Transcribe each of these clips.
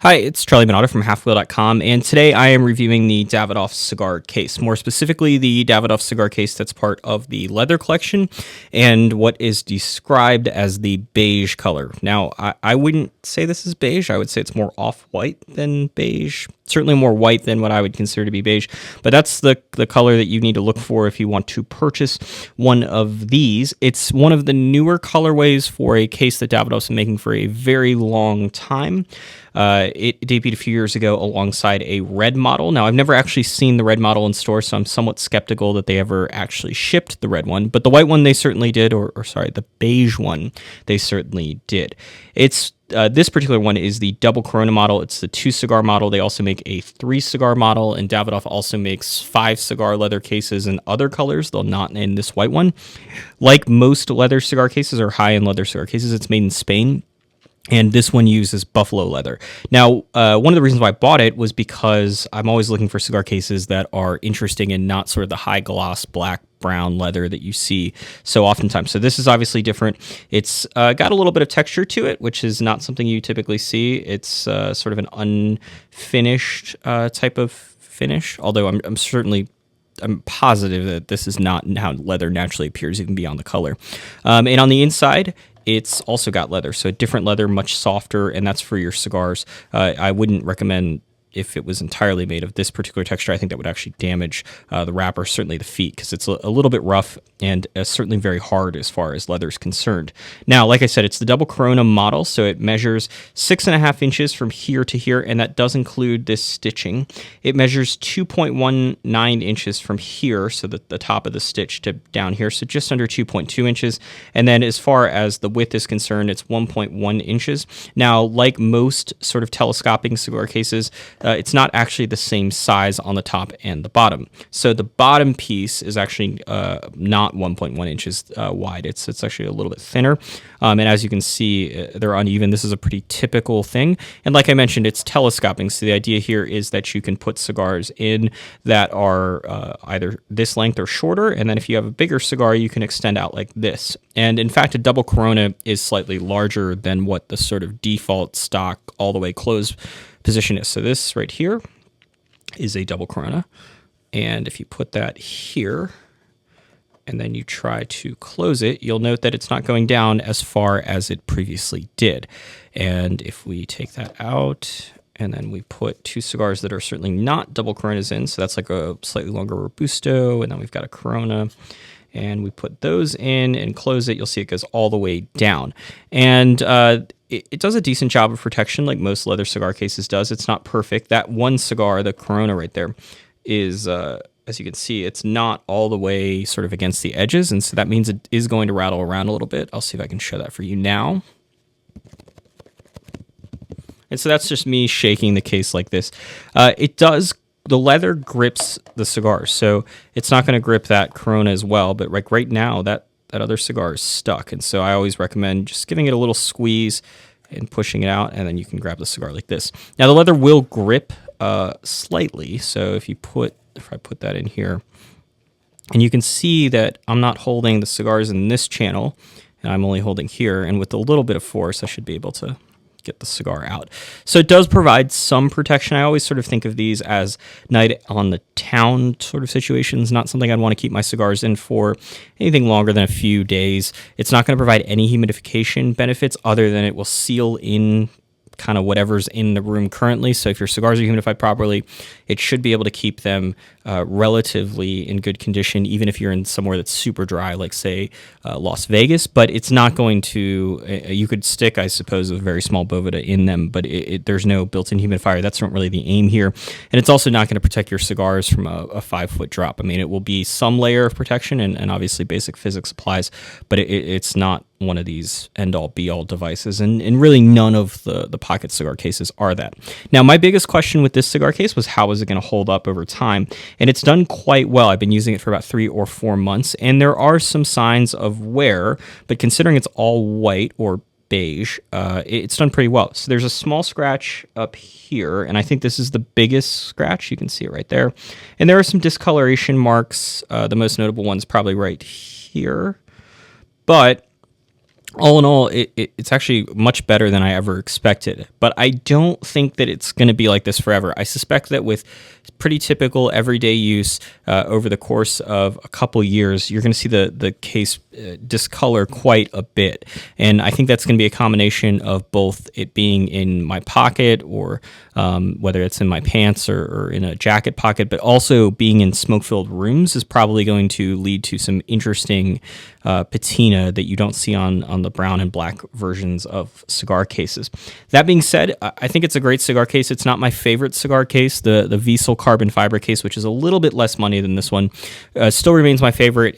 Hi, it's Charlie Minato from halfwheel.com, and today I am reviewing the Davidoff Cigar case, more specifically the Davidoff Cigar case that's part of the leather collection and what is described as the beige color. Now, I wouldn't say this is beige. I would say it's more off-white than beige, certainly more white than what I would consider to be beige, but that's the color that you need to look for if you want to purchase one of these. It's one of the newer colorways for a case that Davidoff's been making for a very long time. It debuted a few years ago alongside a red model. Now, I've never actually seen the red model in store, so I'm somewhat skeptical that they ever actually shipped the red one. But the white one they certainly did, or sorry, the beige one they certainly did. It's this particular one is the double Corona model. It's the 2-cigar model. They also make a 3-cigar model, and Davidoff also makes 5-cigar leather cases in other colors, though not in this white one. Like most leather cigar cases or high-end leather cigar cases, it's made in Spain. And this one uses buffalo leather. Now, one of the reasons why I bought it was because I'm always looking for cigar cases that are interesting and not sort of the high gloss black brown leather that you see so oftentimes. So this is obviously different. It's got a little bit of texture to it, which is not something you typically see. It's sort of an unfinished type of finish, although I'm positive that this is not how leather naturally appears even beyond the color. And on the inside, it's also got leather, so different leather, much softer, and that's for your cigars. I wouldn't recommend if it was entirely made of this particular texture. I think that would actually damage the wrapper, certainly the feet, because it's a little bit rough and certainly very hard as far as leather is concerned. Now, like I said, it's the double Corona model, so it measures 6.5 inches from here to here, and that does include this stitching. It measures 2.19 inches from here, so the top of the stitch to down here, so just under 2.2 inches. And then as far as the width is concerned, it's 1.1 inches. Now, like most sort of telescoping cigar cases, it's not actually the same size on the top and the bottom. So the bottom piece is actually not 1.1 inches wide. It's actually a little bit thinner. And as you can see, they're uneven. This is a pretty typical thing. And like I mentioned, it's telescoping. So the idea here is that you can put cigars in that are either this length or shorter. And then if you have a bigger cigar, you can extend out like this. And in fact, a double Corona is slightly larger than what the sort of default stock all the way closed position is. So this right here is a double Corona, and if you put that here and then you try to close it, you'll note that it's not going down as far as it previously did. And if we take that out and then we put two cigars that are certainly not double Coronas in, so that's like a slightly longer Robusto, and then we've got a Corona, and we put those in and close it, you'll see it goes all the way down. And it does a decent job of protection like most leather cigar cases does. It's not perfect. That one cigar, the Corona right there, is, as you can see, it's not all the way sort of against the edges, and so that means it is going to rattle around a little bit. I'll see if I can show that for you now. And so that's just me shaking the case like this. The leather grips the cigar, so it's not going to grip that Corona as well, but like right now, that other cigar is stuck, and so I always recommend just giving it a little squeeze and pushing it out, and then you can grab the cigar like this. Now, the leather will grip slightly, so if I put that in here, and you can see that I'm not holding the cigars in this channel, and I'm only holding here, and with a little bit of force, I should be able to get the cigar out. So it does provide some protection. I always sort of think of these as night on the town sort of situations, not something I'd want to keep my cigars in for anything longer than a few days. It's not going to provide any humidification benefits other than it will seal in kind of whatever's in the room currently. So if your cigars are humidified properly, it should be able to keep them relatively in good condition, even if you're in somewhere that's super dry, like say Las Vegas. But it's not going to, you could stick, I suppose, a very small Boveda in them, but there's no built-in humidifier. That's not really the aim here. And it's also not going to protect your cigars from a 5-foot drop. I mean, it will be some layer of protection, and obviously basic physics applies, but it's not one of these end-all be-all devices, and really none of the pocket cigar cases are that. Now, my biggest question with this cigar case was how is it going to hold up over time, and it's done quite well. I've been using it for about 3 or 4 months, and there are some signs of wear, but considering it's all white or beige, it's done pretty well. So there's a small scratch up here, and I think this is the biggest scratch. You can see it right there, and there are some discoloration marks. The most notable one's probably right here, but all in all, it's actually much better than I ever expected. But I don't think that it's going to be like this forever. I suspect that with pretty typical everyday use over the course of a couple years, you're going to see the case discolor quite a bit. And I think that's going to be a combination of both it being in my pocket or whether it's in my pants or in a jacket pocket, but also being in smoke-filled rooms is probably going to lead to some interesting patina that you don't see on the brown and black versions of cigar cases. That being said, I think it's a great cigar case. It's not my favorite cigar case. The Wiesel carbon fiber case, which is a little bit less money than this one, still remains my favorite.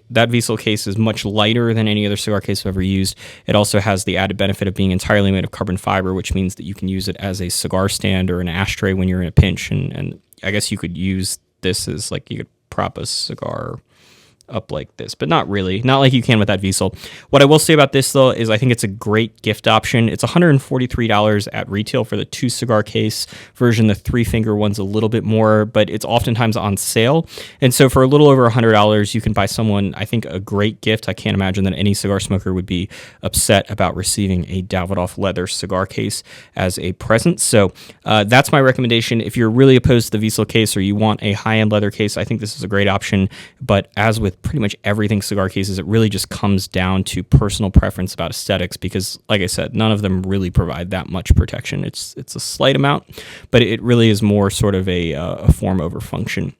That Wiesel case is much lighter than any other cigar case I've ever used. It also has the added benefit of being entirely made of carbon fiber, which means that you can use it as a cigar stand or an ashtray when you're in a pinch. And I guess you could use this as like you could prop a cigar up like this, but not really, not like you can with that Wiesel. What I will say about this though is I think it's a great gift option. It's $143 at retail for the 2 cigar case version. The 3-finger one's a little bit more, but it's oftentimes on sale. And so for a little over $100, you can buy someone, I think, a great gift. I can't imagine that any cigar smoker would be upset about receiving a Davidoff leather cigar case as a present. So that's my recommendation. If you're really opposed to the Wiesel case or you want a high-end leather case, I think this is a great option. But as with pretty much everything cigar cases, it really just comes down to personal preference about aesthetics because, like I said, none of them really provide that much protection. It's a slight amount, but it really is more sort of a form over function.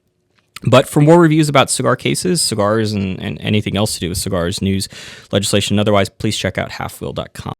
But for more reviews about cigar cases, cigars, and anything else to do with cigars, news, legislation, and otherwise, please check out halfwheel.com.